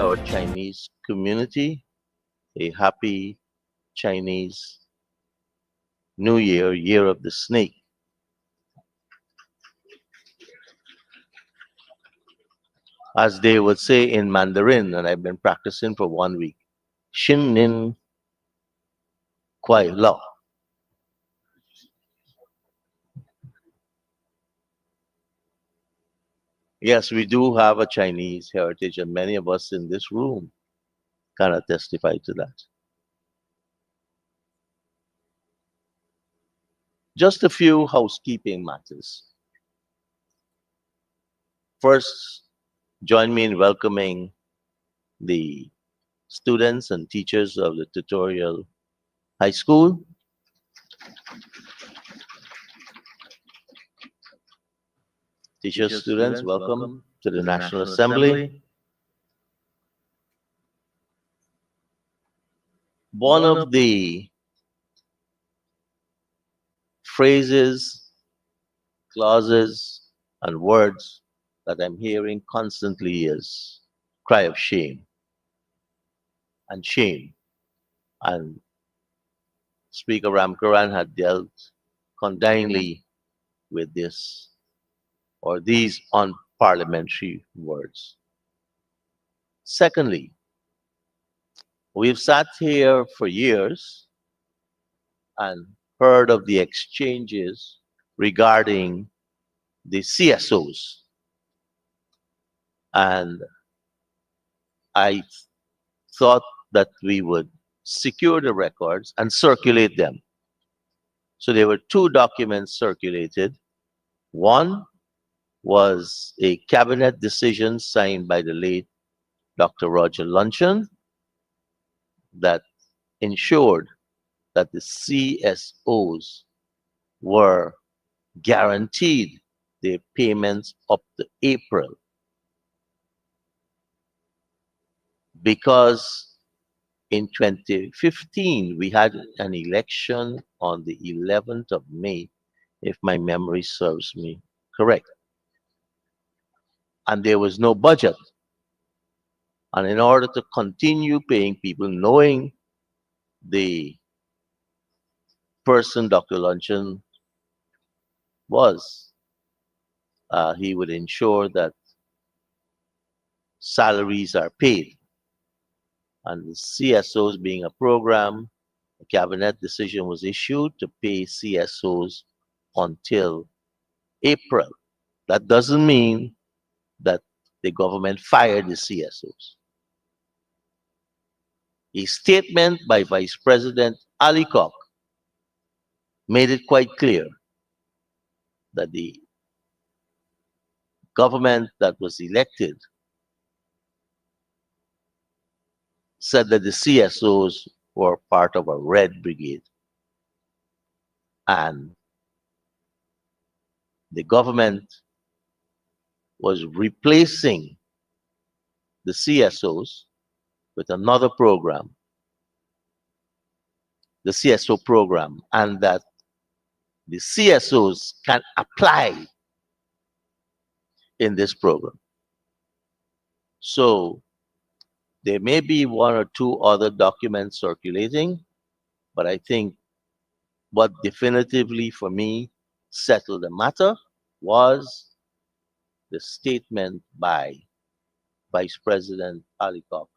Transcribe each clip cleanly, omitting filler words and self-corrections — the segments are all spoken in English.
our Chinese community a happy Chinese New Year, Year of the Snake. As they would say in Mandarin, and I've been practicing for 1 week, Xin Nin Kuai Lo. Yes, we do have a Chinese heritage, and many of us in this room kind of testify to that. Just a few housekeeping matters. First, join me in welcoming the students and teachers of the Tutorial High School. Teachers, students, welcome to the National Assembly. One of the phrases, clauses, and words that I'm hearing constantly is cry of shame and shame. And Speaker Ramkaran had dealt condignly with this or these unparliamentary words. Secondly, we've sat here for years and heard of the exchanges regarding the CSOs. And I thought that we would secure the records and circulate them. So there were two documents circulated. One was a cabinet decision signed by the late Dr. Roger Luncheon that ensured that the CSOs were guaranteed their payments up to April because in 2015 we had an election on the 11th of May, if my memory serves me correct. And there was no budget. And in order to continue paying people, knowing the person Dr. Luncheon was, he would ensure that salaries are paid. And the CSOs being a program, a cabinet decision was issued to pay CSOs until April. That doesn't mean that the government fired the CSOs. A statement by Vice President Ali Kok made it quite clear that the government that was elected said that the CSOs were part of a red brigade. And the government was replacing the CSOs with another program, the CSO program, and that the CSOs can apply in this program. So there may be one or two other documents circulating, but I think what definitively for me settled the matter was the statement by Vice President Ali Kok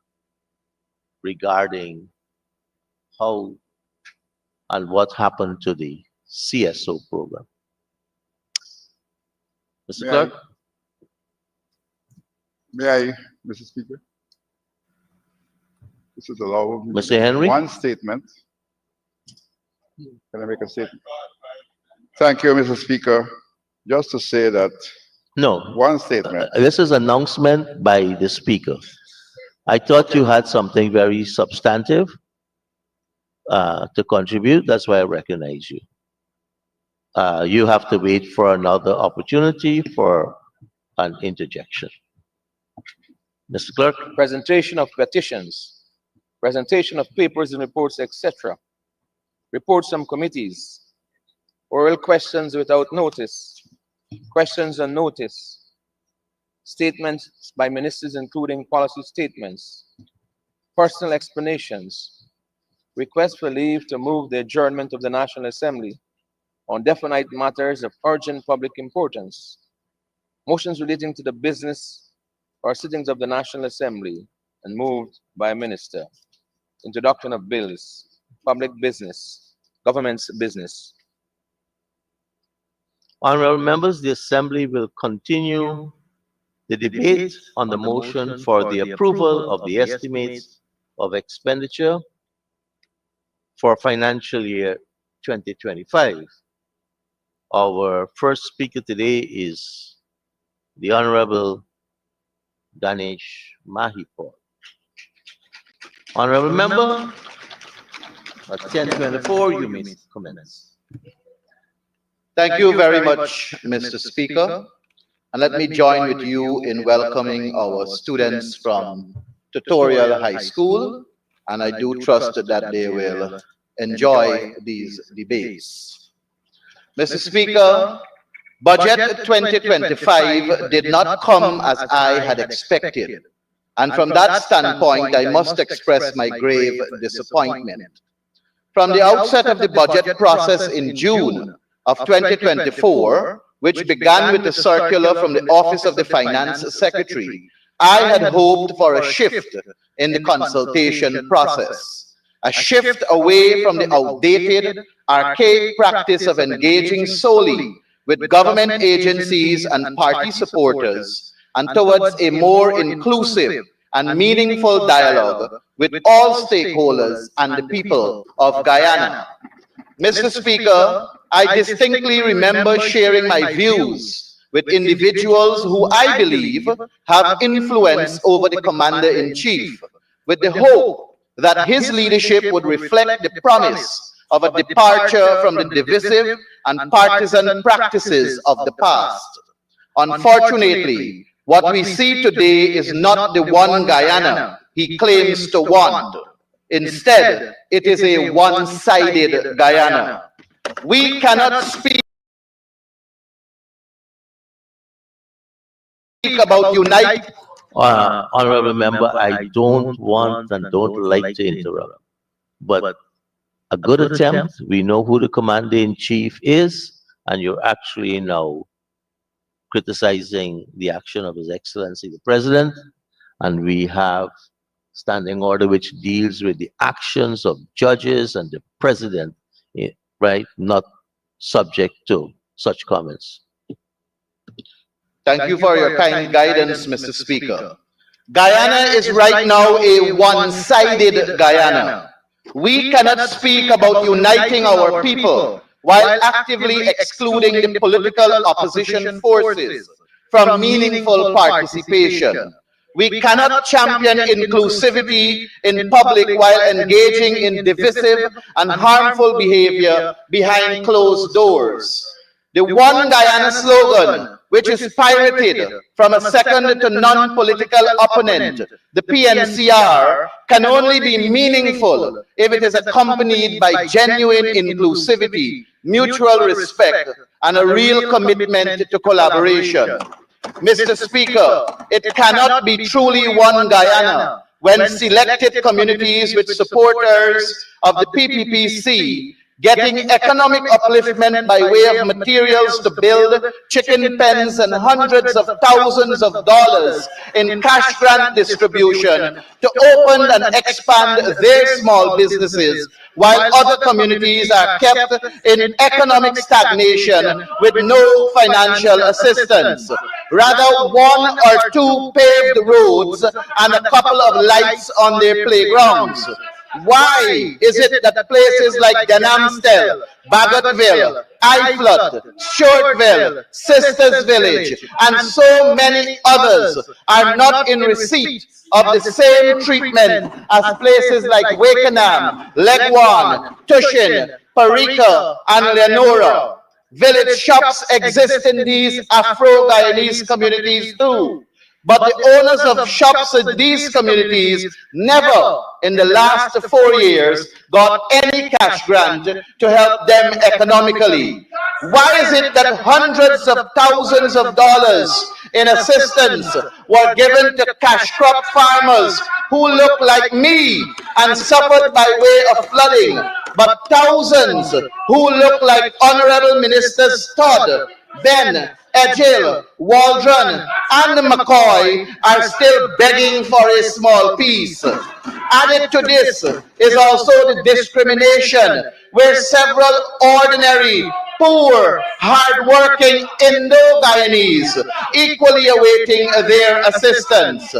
regarding how and what happened to the CSO program. Mr. Clerk? May I, Mr. Speaker? This is allowable. Mr. Henry? One statement. Can I make a statement? Thank you, Mr. Speaker. Just to say that No. one statement. This is announcement by the Speaker. I thought you had something very substantive to contribute. That's why I recognize you. You have to wait for another opportunity for an interjection. Mr. Clerk? Presentation of petitions, presentation of papers and reports, etc. Reports from committees, oral questions without notice, questions on notice, statements by ministers including policy statements, personal explanations, requests for leave to move the adjournment of the National Assembly on definite matters of urgent public importance, motions relating to the business or sittings of the National Assembly and moved by a minister, introduction of bills, public business, government's business. Honorable members, the Assembly will continue the debate on the motion for the approval of the estimates of expenditure for financial year 2025. Our first speaker today is the Honorable Ganesh Mahipur. Honorable member, at 10:24, you may commence. Thank you very much, Mr. Speaker. And let me join with you in welcoming our students from Tutorial High School. And I do trust that they will enjoy these debates. Mr. Speaker, Budget 2025 did not come as I had expected. And from that standpoint, I must express my grave disappointment. From the outset of the budget process in June of 2024, which began with a circular from the Office of the Finance Secretary, I had hoped for a shift in the consultation process, a shift away from the outdated, archaic practice of engaging solely with government agencies and party supporters, and towards a more inclusive and meaningful dialogue with all stakeholders and the people of Guyana. Mr. Speaker, I distinctly remember sharing my views with individuals who I believe have influence over the Commander-in-Chief, with the hope that his leadership would reflect the promise of a departure from the divisive and partisan practices of the past. Unfortunately, what we see today is not the one Guyana he claims to want. Instead, it is a one-sided Guyana. We cannot speak about unite. Honorable member, I don't want and don't like to interrupt, but a good attempt. We know who the Commander-in-Chief is, and you're actually now criticizing the action of His Excellency the President, and we have standing order which deals with the actions of judges and the President, right? Not subject to such comments. Thank you for your kind guidance, Mr. Speaker. Guyana is right now a one-sided Guyana. We cannot speak about uniting our people while actively excluding the political opposition forces from meaningful participation. We cannot champion inclusivity in public while engaging in divisive and harmful behavior behind closed doors. The One Guyana slogan, which is pirated from a second to non-political opponent, the PNCR, can only be meaningful if it is accompanied by genuine inclusivity, mutual respect, and a real commitment to collaboration. Mr. Speaker, it cannot be truly one Guyana when selected communities with supporters of the PPPC getting economic upliftment by way of materials to build chicken pens and hundreds of thousands of dollars in cash grant distribution to open and expand their small businesses, while other communities are kept in economic stagnation with no financial assistance. Rather, one or two paved roads and a couple of lights on their playgrounds. Why is it that places like Ganamstel, Bagotville, Iflot, Shortville, Sisters Village, and so many others are not in receipt of the same treatment as places like Wakenham, Legwan, Tushin, Parika, and Leonora? Village shops exist in these Afro-Guyanese communities too. But the owners of shops in these communities never, in the last 4 years, got any cash grant to help them economically. Why is it that hundreds of thousands of dollars in assistance were given to cash crop farmers who look like me and suffered by way of flooding, but thousands who look like Honorable Ministers Todd, Ben, Edghill, Waldron, and McCoy are still begging for a small piece? Added to this is also the discrimination where several ordinary, poor, hard-working Indo-Guyanese equally awaiting their assistance.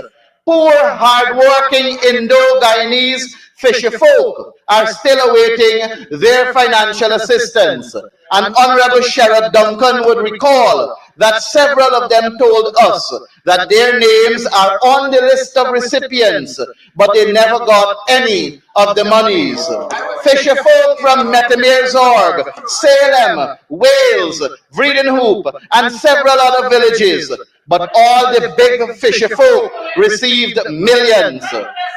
Poor, hard-working Indo-Guyanese fisher folk are still awaiting their financial assistance. And Honorable Sherrod Duncan would recall that several of them told us that their names are on the list of recipients, but they never got any of the monies. Fisher folk from Metamere-Zorg, Salem, Wales, Vredenhoop, and several other villages, but all the big fisher folk received millions.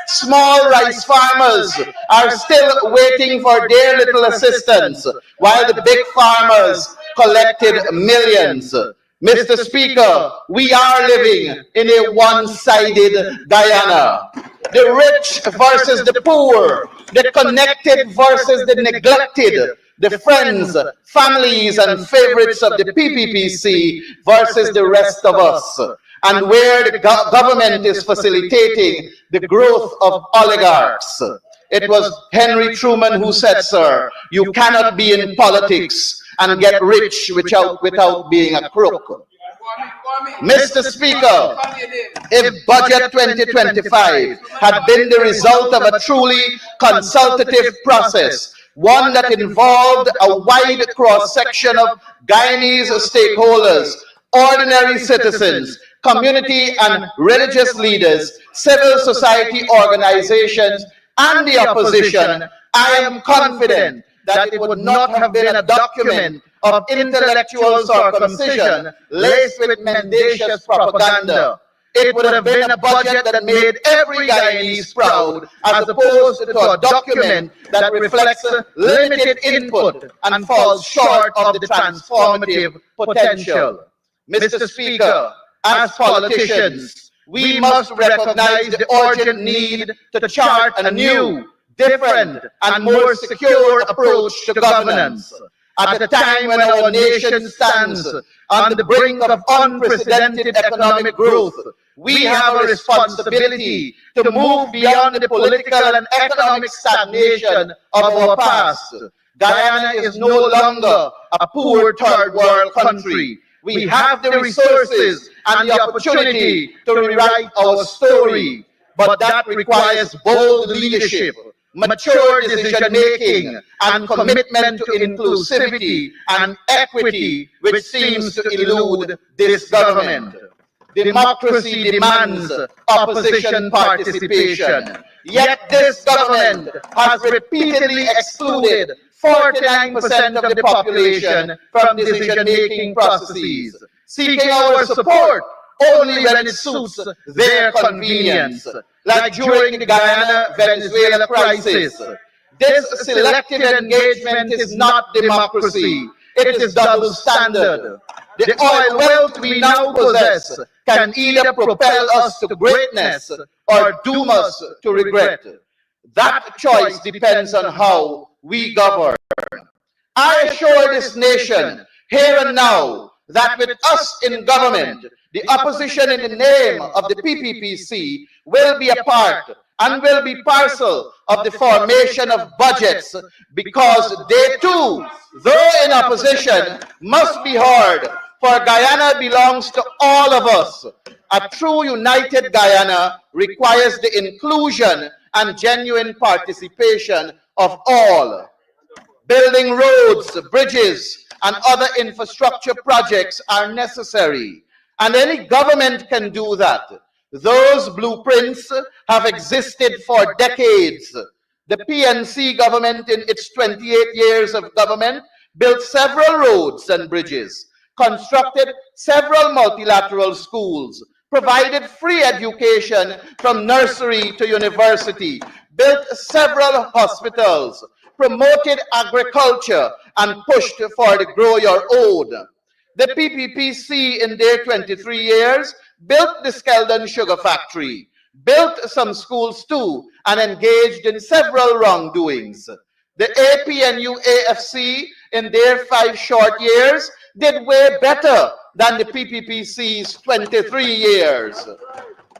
Small rice farmers are still waiting for their little assistance, while the big farmers collected millions. Mr. Speaker, we are living in a one-sided Guyana. The rich versus the poor, the connected versus the neglected, the friends, families, and favorites of the PPPC versus the rest of us. And where the government is facilitating the growth of oligarchs. It was Henry Truman who said, sir, you cannot be in politics and get rich without being a crook. Mr. Speaker, if Budget 2025 had been the result of a truly consultative process, one that involved a wide cross-section of Guyanese stakeholders, ordinary citizens, community and religious leaders, civil society organizations, and the opposition, I am confident that it would not have been a document of intellectual circumcision laced with mendacious propaganda. It would have been a budget that made every Guyanese proud, as opposed to a document that reflects limited input and falls short of the transformative potential. Mr. Speaker, as politicians, we must recognize the urgent need to chart a new, different, and more secure approach to governance. At a time when our nation stands on the brink of unprecedented economic growth, we have a responsibility to move beyond the political and economic stagnation of our past. Guyana is no longer a poor third world country. We have the resources and the opportunity to rewrite our story, but that requires bold leadership, mature decision-making, and commitment to inclusivity and equity, which seems to elude this government. Democracy demands opposition participation, yet this government has repeatedly excluded 49% of the population from decision-making processes, seeking our support only when it suits their convenience, like during the Guyana-Venezuela crisis. This selective engagement is not democracy, it is double standard. The oil wealth we now possess can either propel us to greatness or doom us to regret. That choice depends on how we govern. I assure this nation, here and now, that with us in government, the opposition in the name of the PPPC will be a part and will be parcel of the formation of budgets, because they too, though in opposition, must be heard, for Guyana belongs to all of us. A true united Guyana requires the inclusion and genuine participation of all. Building roads, bridges, and other infrastructure projects are necessary, and any government can do that. Those blueprints have existed for decades. The PNC government, in its 28 years of government, built several roads and bridges, constructed several multilateral schools, provided free education from nursery to university, built several hospitals, promoted agriculture, and pushed for the grow your own. The PPPC in their 23 years built the Skeldon Sugar Factory, built some schools too, and engaged in several wrongdoings. The APNU AFC in their 5 short years did way better than the PPPC's 23 years.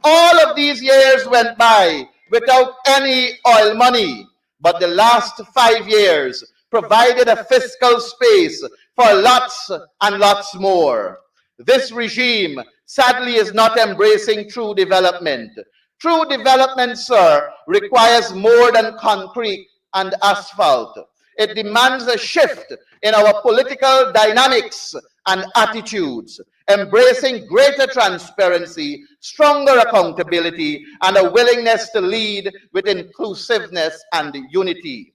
All of these years went by without any oil money, but the last 5 years provided a fiscal space for lots and lots more. This regime sadly is not embracing true development. True development, sir, requires more than concrete and asphalt. It demands a shift in our political dynamics and attitudes, embracing greater transparency, stronger accountability, and a willingness to lead with inclusiveness and unity.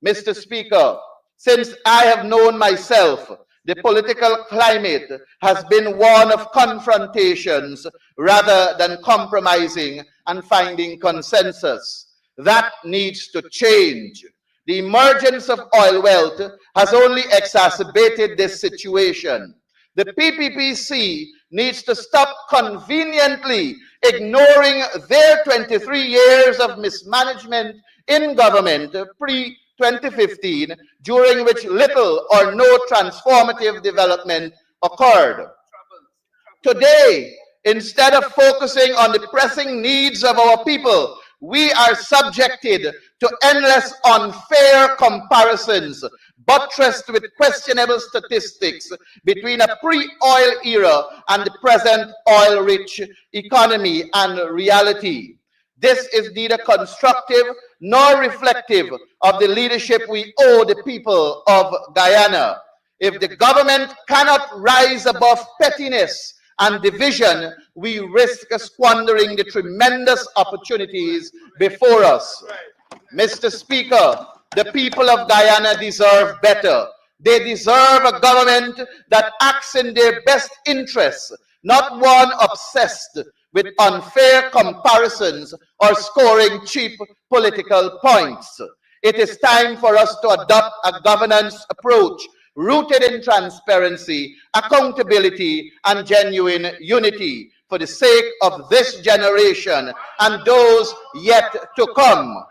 Mr. Speaker, since I have known myself, the political climate has been one of confrontations rather than compromising and finding consensus. That needs to change. The emergence of oil wealth has only exacerbated this situation. The PPPC needs to stop conveniently ignoring their 23 years of mismanagement in government pre-2015, during which little or no transformative development occurred. Today, instead of focusing on the pressing needs of our people, we are subjected to endless unfair comparisons, buttressed with questionable statistics between a pre-oil era and the present oil-rich economy and reality. This is neither constructive nor reflective of the leadership we owe the people of Guyana. If the government cannot rise above pettiness and division, we risk squandering the tremendous opportunities before us. Mr. Speaker, the people of Guyana deserve better. They deserve a government that acts in their best interests, not one obsessed with unfair comparisons or scoring cheap political points. It is time for us to adopt a governance approach rooted in transparency, accountability, and genuine unity for the sake of this generation and those yet to come.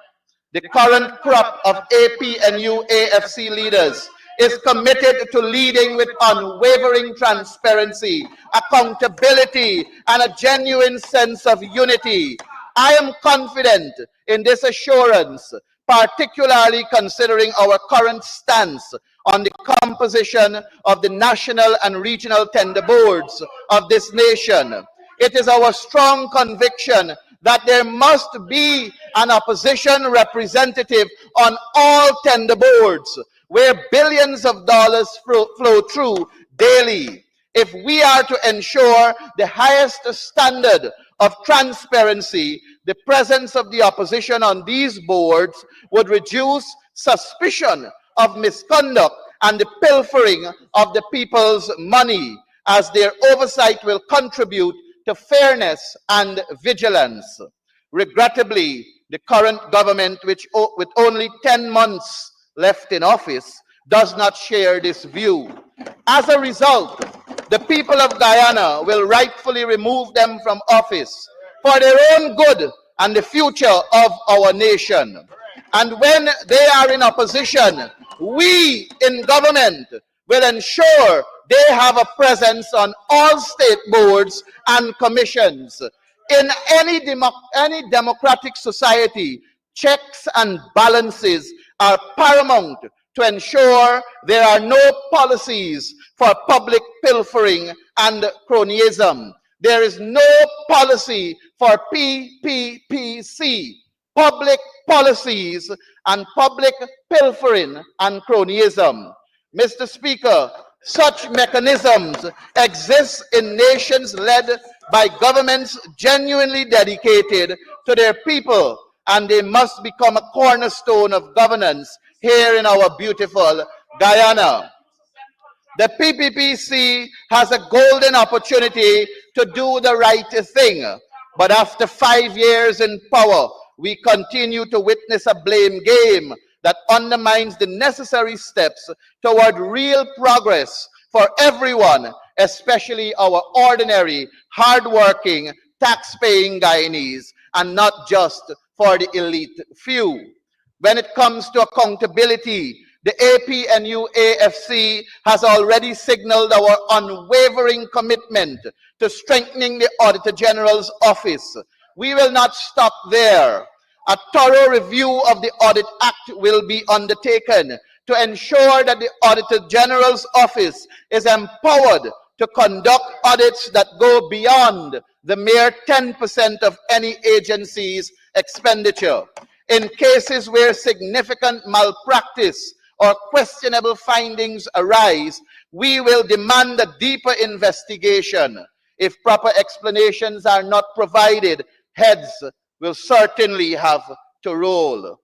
The current crop of APNU AFC leaders is committed to leading with unwavering transparency, accountability, and a genuine sense of unity. I am confident in this assurance, particularly considering our current stance on the composition of the national and regional tender boards of this nation. It is our strong conviction that there must be an opposition representative on all tender boards, where billions of dollars flow through daily. If we are to ensure the highest standard of transparency, the presence of the opposition on these boards would reduce suspicion of misconduct and the pilfering of the people's money, as their oversight will contribute to fairness and vigilance. Regrettably, the current government, with only 10 months left in office, does not share this view. As a result, the people of Guyana will rightfully remove them from office for their own good and the future of our nation. And when they are in opposition, we in government will ensure they have a presence on all state boards and commissions. In any democratic society, checks and balances are paramount to ensure there are no policies for public pilfering and cronyism. There is no policy for PPPC, public policies and public pilfering and cronyism. Mr. Speaker, such mechanisms exist in nations led by governments genuinely dedicated to their people, and they must become a cornerstone of governance here in our beautiful Guyana. The PPPC has a golden opportunity to do the right thing, but after 5 years in power, we continue to witness a blame game that undermines the necessary steps toward real progress for everyone, especially our ordinary, hardworking, tax-paying Guyanese, and not just for the elite few. When it comes to accountability, the APNU AFC has already signaled our unwavering commitment to strengthening the Auditor General's office. We will not stop there. A thorough review of the Audit Act will be undertaken to ensure that the Auditor General's office is empowered to conduct audits that go beyond the mere 10% of any agency's expenditure. In cases where significant malpractice or questionable findings arise, we will demand a deeper investigation. If proper explanations are not provided, heads will certainly have to roll.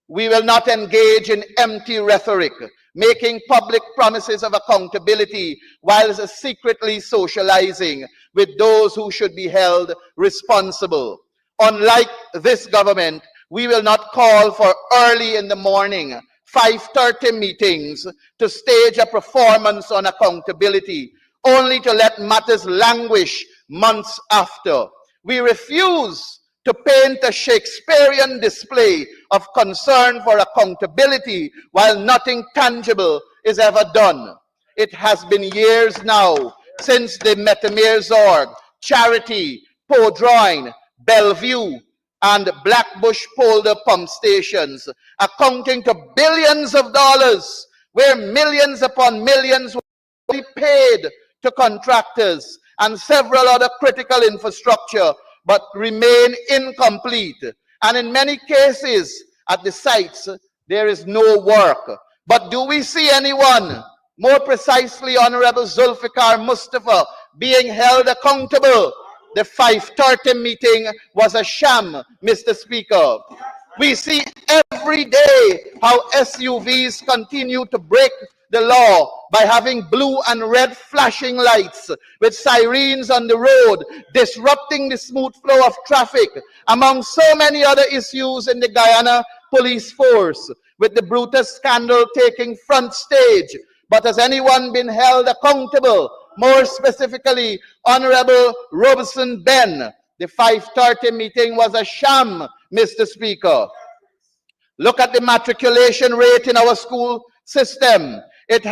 We will not engage in empty rhetoric, making public promises of accountability whilst secretly socializing with those who should be held responsible. Unlike this government, we will not call for early in the morning 5:30 meetings to stage a performance on accountability, only to let matters languish months after. We refuse to paint a Shakespearean display of concern for accountability while nothing tangible is ever done. It has been years now since the Metamere-Zorg, Charity, Podroin, Bellevue, and Blackbush Polder pump stations, accounting to billions of dollars, where millions upon millions were paid to contractors and several other critical infrastructure, but remain incomplete. And in many cases, at the sites, there is no work. But do we see anyone, more precisely Honorable Zulfikar Mustafa, being held accountable? The 5:30 meeting was a sham, Mr. Speaker. We see every day how SUVs continue to break the law by having blue and red flashing lights with sirens on the road, disrupting the smooth flow of traffic, among so many other issues in the Guyana police force, with the Brutus scandal taking front stage. But has anyone been held accountable? More specifically, Honorable Robertson Ben. The 5:30 meeting was a sham, Mr. Speaker. Look at the matriculation rate in our school system. It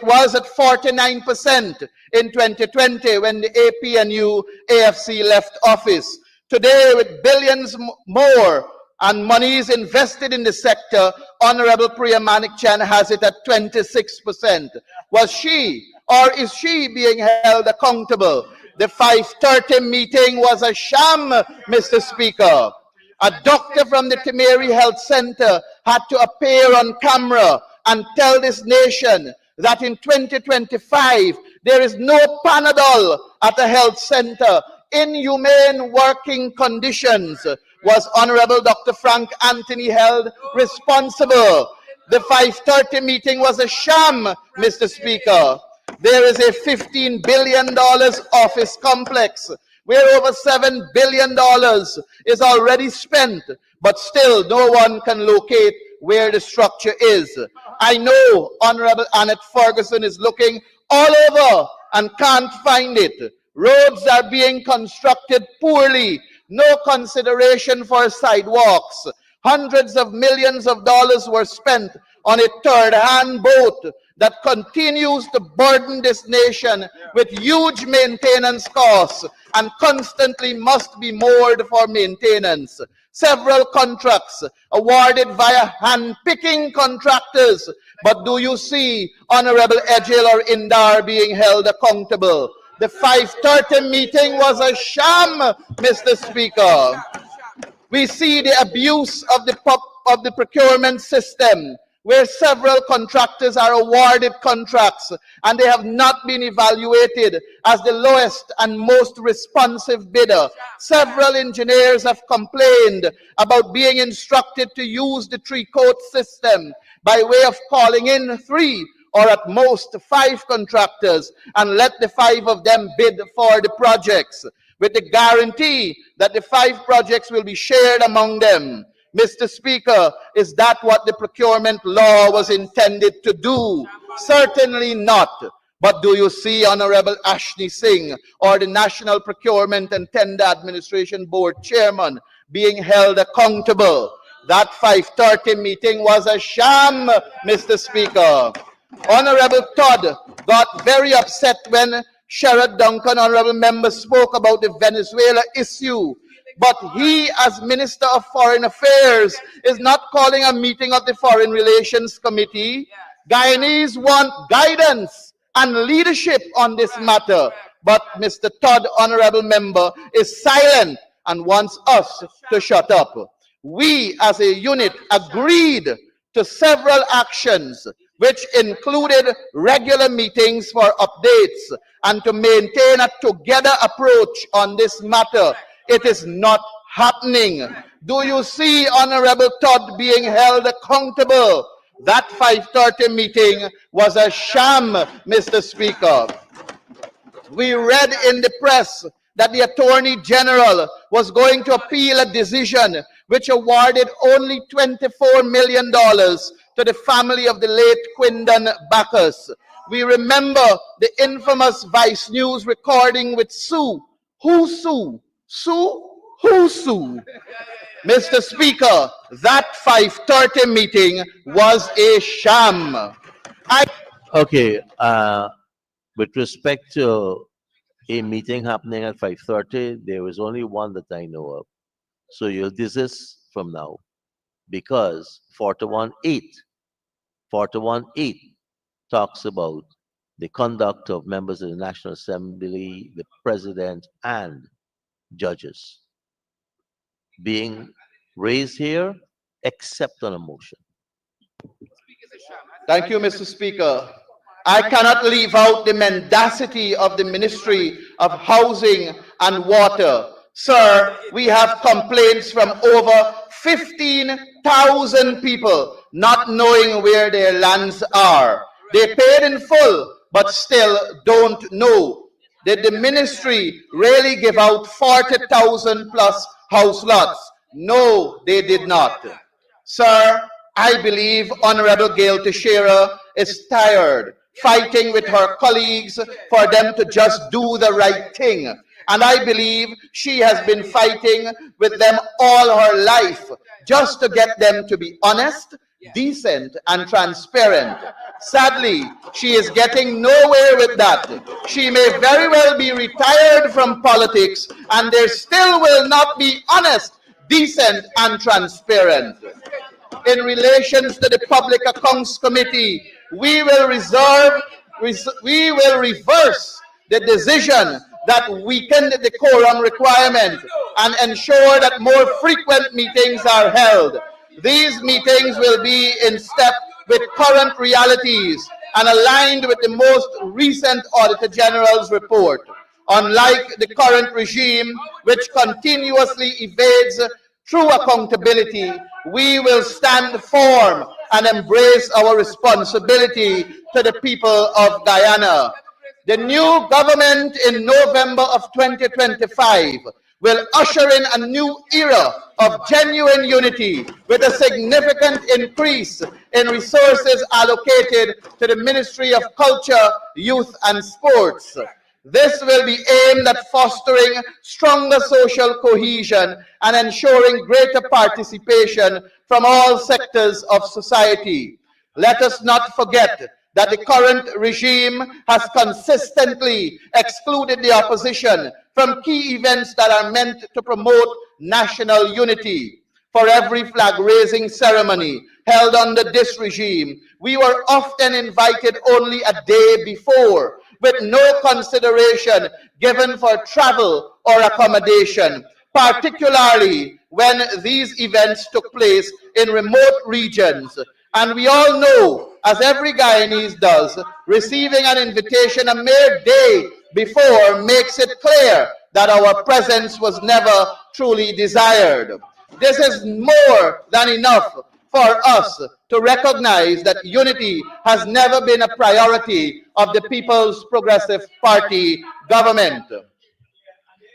was at 49% in 2020 when the APNU AFC left office. Today, with billions more and monies invested in the sector, Honorable Priya Manik-Chan has it at 26%. Was she or is she being held accountable? The 5:30 meeting was a sham, Mr. Speaker. A doctor from the Timeri Health Center had to appear on camera and tell this nation that in 2025, there is no Panadol at a health center. Inhumane working conditions. Was Honorable Dr. Frank Anthony held responsible? The 5:30 meeting was a sham, Mr. Speaker. There is a $15 billion office complex where over $7 billion is already spent, but still no one can locate where the structure is. I know Honorable Annette Ferguson is looking all over and can't find it. Roads are being constructed poorly, no consideration for sidewalks. Hundreds of millions of dollars were spent on a third-hand boat that continues to burden this nation with huge maintenance costs and constantly must be moored for maintenance. Several contracts awarded via hand-picking contractors. But do you see Honorable Ejil or Indar being held accountable? The 5:30 meeting was a sham, Mr. Speaker. We see the abuse of the procurement system, where several contractors are awarded contracts and they have not been evaluated as the lowest and most responsive bidder. Several engineers have complained about being instructed to use the three-coat system by way of calling in 3 or at most 5 contractors and let the 5 of them bid for the projects, with the guarantee that the 5 projects will be shared among them. Mr. Speaker, is that what the procurement law was intended to do? Certainly not. But do you see Honorable Ashley Singh or the National Procurement and Tender Administration Board Chairman being held accountable? That 5:30 meeting was a sham, Mr. Speaker. Honorable Todd got very upset when Sherrod Duncan, honorable member, spoke about the Venezuela issue. But he, as Minister of Foreign Affairs, is not calling a meeting of the Foreign Relations Committee. Guyanese want guidance and leadership on this matter. But Mr. Todd, honorable member, is silent and wants us to shut up. We, as a unit, agreed to several actions, which included regular meetings for updates and to maintain a together approach on this matter. It is not happening. Do you see Honorable Todd being held accountable? That 5:30 meeting was a sham, Mr. Speaker. We read in the press that the Attorney General was going to appeal a decision which awarded only $24 million to the family of the late Quindon Bacchus. We remember the infamous Vice News recording with Sue. Who Sue? Sue? Who Sue? Mr. Speaker, that 5:30 meeting was a sham. Okay, with respect to a meeting happening at 5:30, there is only one that I know of. So you'll desist from now because 418 talks about the conduct of members of the National Assembly, the President, and judges being raised here except on a motion. Thank you, Mr. Speaker. I cannot leave out the mendacity of the Ministry of Housing and Water. Sir, we have complaints from over 15,000 people not knowing where their lands are. They paid in full, but still don't know. Did the ministry really give out 40,000 plus house lots? No, they did not. Sir, I believe Honorable Gail Teixeira is tired fighting with her colleagues for them to just do the right thing. And I believe she has been fighting with them all her life just to get them to be honest, decent, and transparent. Sadly, she is getting nowhere with that. She may very well be retired from politics, and there still will not be honest, decent, and transparent. In relation to the Public Accounts Committee, we will reverse the decision that weakened the quorum requirement and ensure that more frequent meetings are held. These meetings will be in step with current realities and aligned with the most recent Auditor General's report. Unlike the current regime, which continuously evades true accountability, we will stand firm and embrace our responsibility to the people of Guyana. The new government in November of 2025 will usher in a new era of genuine unity with a significant increase in resources allocated to the Ministry of Culture, Youth and Sports. This will be aimed at fostering stronger social cohesion and ensuring greater participation from all sectors of society. Let us not forget that the current regime has consistently excluded the opposition from key events that are meant to promote national unity. For every flag-raising ceremony held under this regime, we were often invited only a day before, with no consideration given for travel or accommodation, particularly when these events took place in remote regions. And we all know, as every Guyanese does, receiving an invitation a mere day before makes it clear that our presence was never truly desired. This is more than enough for us to recognize that unity has never been a priority of the People's Progressive Party government.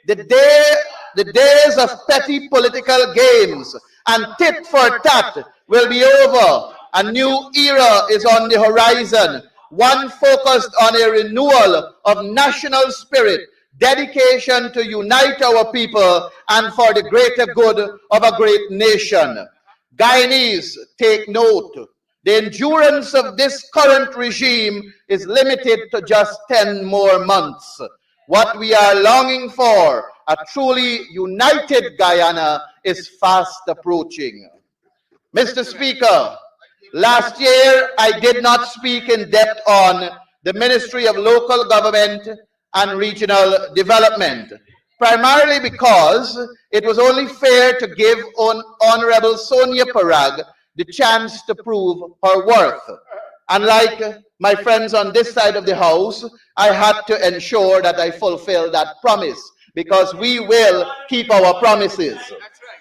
The days of petty political games and tit for tat will be over. A new era is on the horizon, one focused on a renewal of national spirit, dedication to unite our people and for the greater good of a great nation. Guyanese, take note. The endurance of this current regime is limited to just 10 more months. What we are longing for, a truly united Guyana, is fast approaching. Mr. Speaker, last year I did not speak in depth on the Ministry of Local Government and Regional Development, primarily because it was only fair to give Honorable Sonia Parag the chance to prove her worth. Unlike my friends on this side of the House, I had to ensure that I fulfill that promise, because we will keep our promises.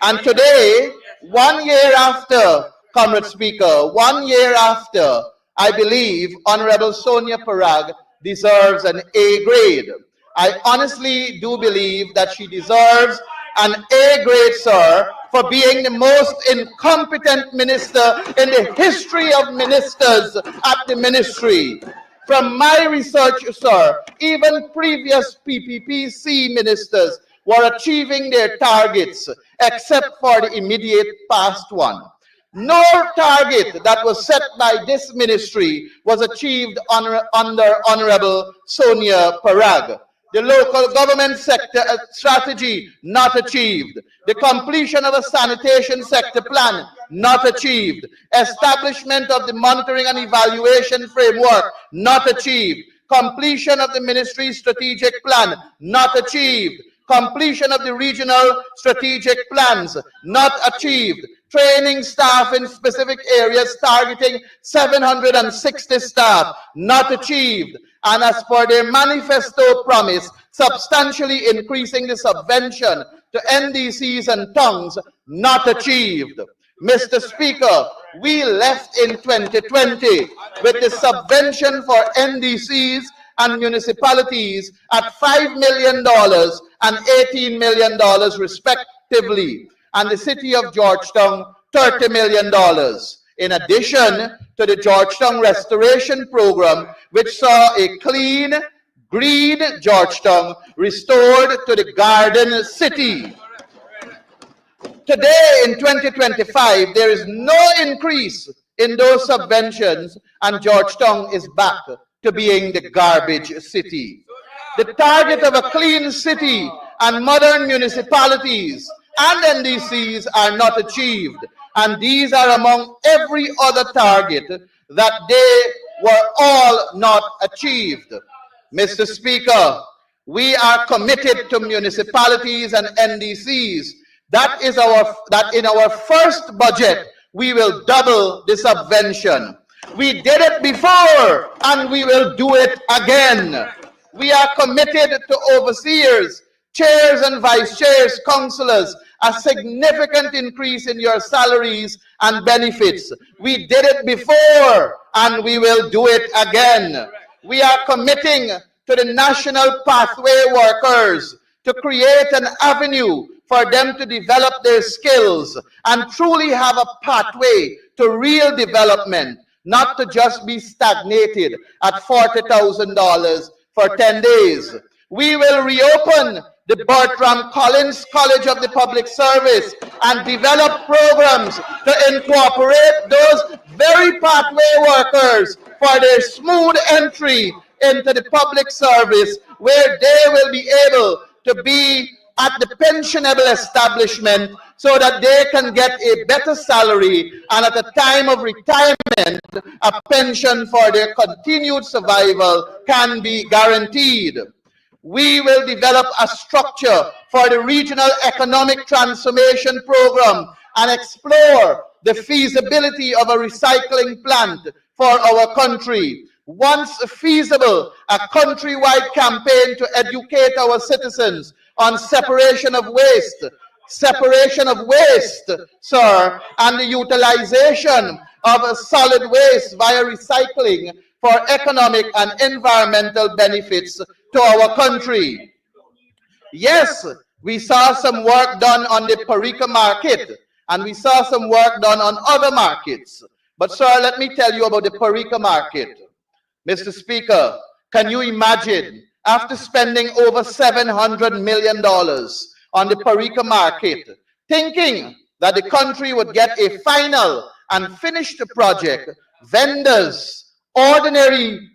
And today, 1 year after, Comrade Speaker, 1 year after, I believe Honorable Sonia Parag deserves an A grade. I honestly do believe that she deserves an A grade, sir, for being the most incompetent minister in the history of ministers at the ministry. From my research, sir, even previous PPPC ministers were achieving their targets, except for the immediate past one. No target that was set by this ministry was achieved under Honorable Sonia Parag. The local government sector strategy, not achieved. The completion of a sanitation sector plan, not achieved. Establishment of the monitoring and evaluation framework, not achieved. Completion of the ministry's strategic plan, not achieved. Completion of the regional strategic plans, not achieved. Training staff in specific areas targeting 760 staff, not achieved. And as per their manifesto promise, substantially increasing the subvention to NDCs and tongues, not achieved. Mr. Speaker, we left in 2020 with the subvention for NDCs and municipalities at $5 million and $18 million respectively, and the city of Georgetown, $30 million. In addition to the Georgetown Restoration Program, which saw a clean, green Georgetown restored to the Garden City. Today, in 2025, there is no increase in those subventions, and Georgetown is back to being the garbage city. The target of a clean city and modern municipalities and NDCs are not achieved, and these are among every other target that they were all not achieved. Mr. Speaker, we are committed to municipalities and NDCs. That in our first budget, we will double the subvention. We did it before, and we will do it again. We are committed to overseers, chairs and vice chairs, councillors, a significant increase in your salaries and benefits. We did it before, and we will do it again. We are committing to the National Pathway workers to create an avenue for them to develop their skills and truly have a pathway to real development, not to just be stagnated at $40,000 for 10 days. We will reopen the Bertram Collins College of the Public Service and develop programs to incorporate those very pathway workers for their smooth entry into the public service, where they will be able to be at the pensionable establishment so that they can get a better salary, and at the time of retirement, a pension for their continued survival can be guaranteed. We will develop a structure for the Regional Economic Transformation Program and explore the feasibility of a recycling plant for our country. Once feasible, a countrywide campaign to educate our citizens on separation of waste, sir, and the utilization of solid waste via recycling for economic and environmental benefits to our country. Yes, we saw some work done on the Parika market, and we saw some work done on other markets. But sir, let me tell you about the Parika market. Mr. Speaker, can you imagine, after spending over $700 million on the Parika market, thinking that the country would get a final and finished project, vendors, ordinary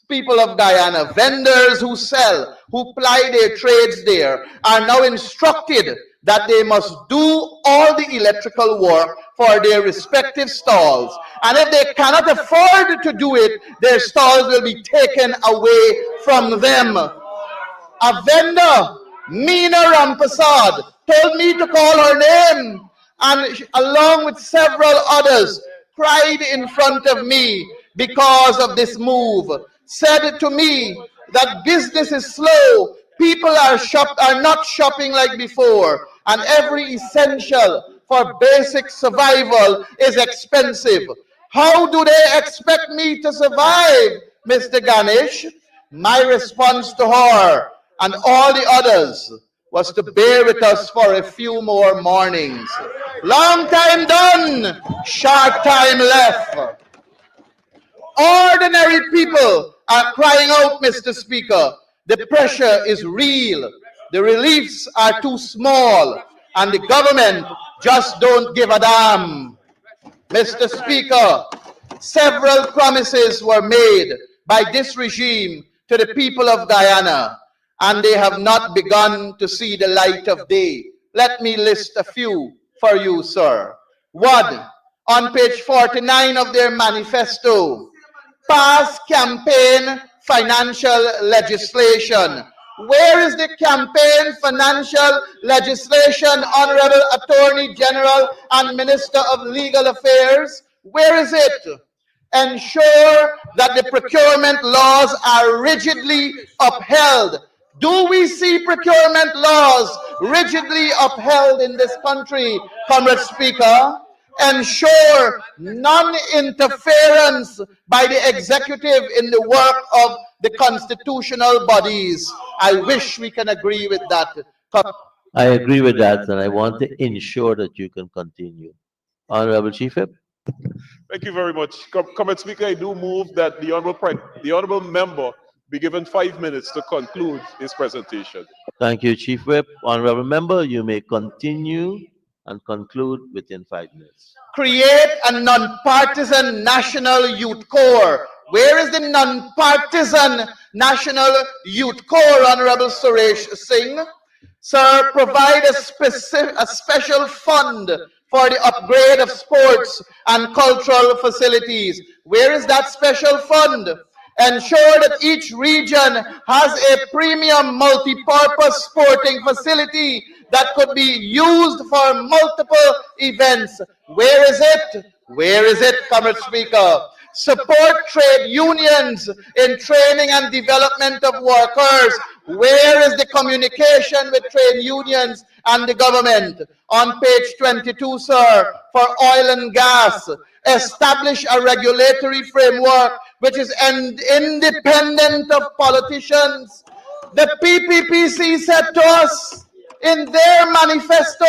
people of Guyana, vendors who sell, who ply their trades there, are now instructed that they must do all the electrical work for their respective stalls. And if they cannot afford to do it, their stalls will be taken away from them. A vendor, Meena Rampasad, told me to call her name, and along with several others, cried in front of me because of this move, said to me that business is slow, people are not shopping like before, and every essential for basic survival is expensive. How do they expect me to survive, Mr. Ganesh? My response to her and all the others was to bear with us for a few more mornings. Long time done, short time left. Ordinary people are crying out, Mr. Speaker. The pressure is real. The reliefs are too small, and the government just don't give a damn. Mr. Speaker, several promises were made by this regime to the people of Guyana, and they have not begun to see the light of day. Let me list a few for you, sir. One, on page 49 of their manifesto, pass campaign financial legislation. Where is the campaign financial legislation, Honorable Attorney General and Minister of Legal Affairs? Where is it? Ensure that the procurement laws are rigidly upheld. Do we see procurement laws rigidly upheld in this country, Comrade Speaker? Ensure non-interference by the executive in the work of the constitutional bodies. I wish we can agree with that. I agree with that, and I want to ensure that you can continue. Honorable Chief Whip. Thank you very much. Comrade Speaker, I do move that the honorable member be given 5 minutes to conclude his presentation. Thank you, Chief Whip. Honorable member, you may continue and conclude within 5 minutes. Create a non-partisan national youth corps. Where is the non-partisan national youth corps, Honorable Suresh Singh? Sir, provide a special fund for the upgrade of sports and cultural facilities. Where is that special fund? Ensure that each region has a premium multi-purpose sporting facility that could be used for multiple events. Where is it? Where is it, Comrade Speaker? Support trade unions in training and development of workers. Where is the communication with trade unions and the government? On page 22, sir, for oil and gas, establish a regulatory framework which is independent of politicians. The PPPC said to us in their manifesto,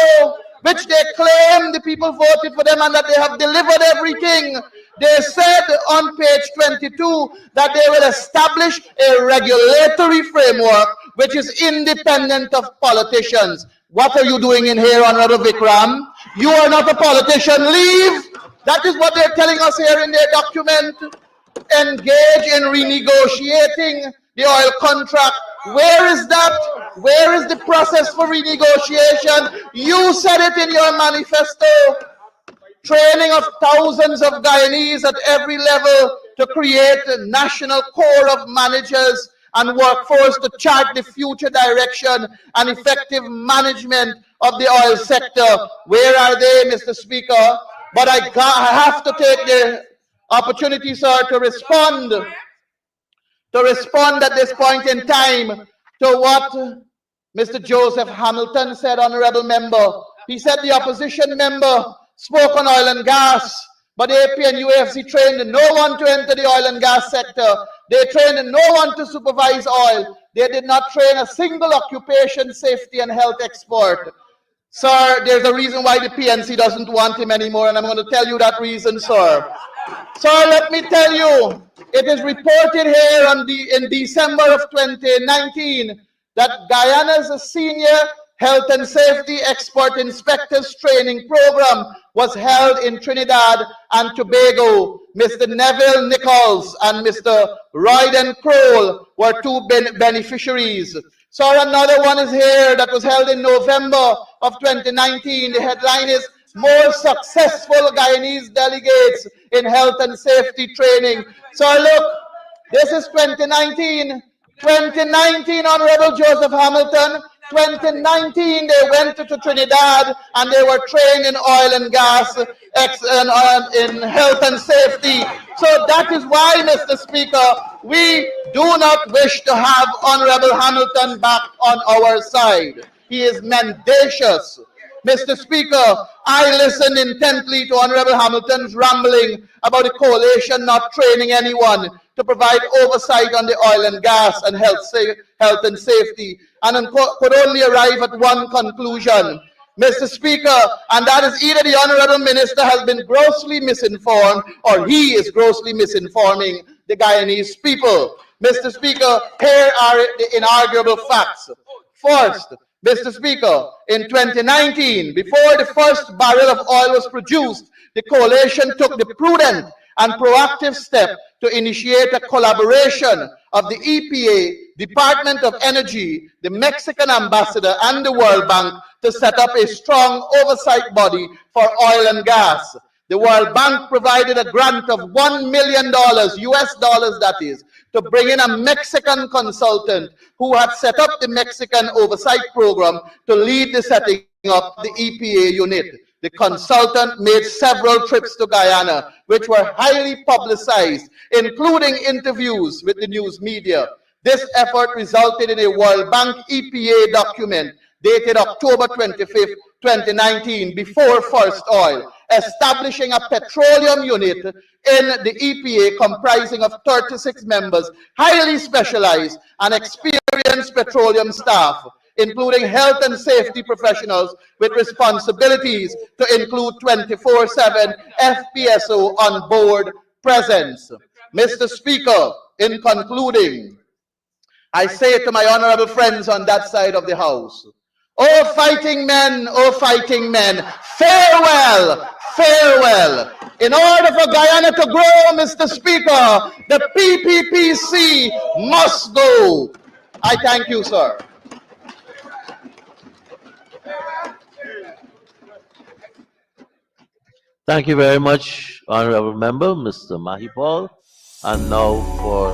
which they claim the people voted for them and that they have delivered everything. They said on page 22 that they will establish a regulatory framework which is independent of politicians. What are you doing in here, Honorable Vikram? You are not a politician. Leave. That is what they're telling us here in their document. Engage in renegotiating the oil contract. Where is that? Where is the process for renegotiation? You said it in your manifesto. Training of thousands of Guyanese at every level to create a national corps of managers and workforce to chart the future direction and effective management of the oil sector. Where are they, Mr. Speaker? But I have to take the opportunity, sir, to respond at this point in time to what Mr. Joseph Hamilton said, Honorable Member. He said the opposition member spoke on oil and gas, but AP and UAFC trained no one to enter the oil and gas sector. They trained no one to supervise oil. They did not train a single occupation safety and health expert. Sir, there's a reason why the PNC doesn't want him anymore, and I'm going to tell you that reason, sir. Sir, let me tell you, it is reported here in December of 2019 that Guyana's senior health and safety expert inspectors training program was held in Trinidad and Tobago. Mr. Neville Nichols and Mr. Royden Kroll were two beneficiaries. So another one is here that was held in November of 2019. The headline is More Successful Guyanese Delegates in Health and Safety Training. So look, this is 2019. 2019, Honorable Joseph Hamilton. 2019, they went to Trinidad and they were trained in oil and gas, in health and safety. So that is why, Mr. Speaker, we do not wish to have Honorable Hamilton back on our side. He is mendacious. Mr. Speaker, I listened intently to Honorable Hamilton's rambling about the coalition not training anyone to provide oversight on the oil and gas and health and safety, and could only arrive at one conclusion, Mr. Speaker, and that is either the Honorable Minister has been grossly misinformed or he is grossly misinforming the Guyanese people. Mr. Speaker, here are the inarguable facts. First, Mr. Speaker, in 2019, before the first barrel of oil was produced, the coalition took the prudent and proactive step to initiate a collaboration of the EPA, Department of Energy, the Mexican ambassador, and the World Bank to set up a strong oversight body for oil and gas. The World Bank provided a grant of $1 million, US dollars that is, to bring in a Mexican consultant who had set up the Mexican oversight program to lead the setting up the EPA unit. The consultant made several trips to Guyana, which were highly publicized, including interviews with the news media. This effort resulted in a World Bank EPA document dated October 25th, 2019, before First Oil, establishing a petroleum unit in the EPA comprising of 36 members, highly specialized and experienced petroleum staff, including health and safety professionals with responsibilities to include 24/7 FPSO on board presence. Mr. Speaker, in concluding, I say to my honorable friends on that side of the house, oh fighting men, farewell, farewell. In order for Guyana to grow, Mr. Speaker, the PPPC must go. I thank you, sir. Thank you very much, Honorable Member, Mr. Mahipal. And now for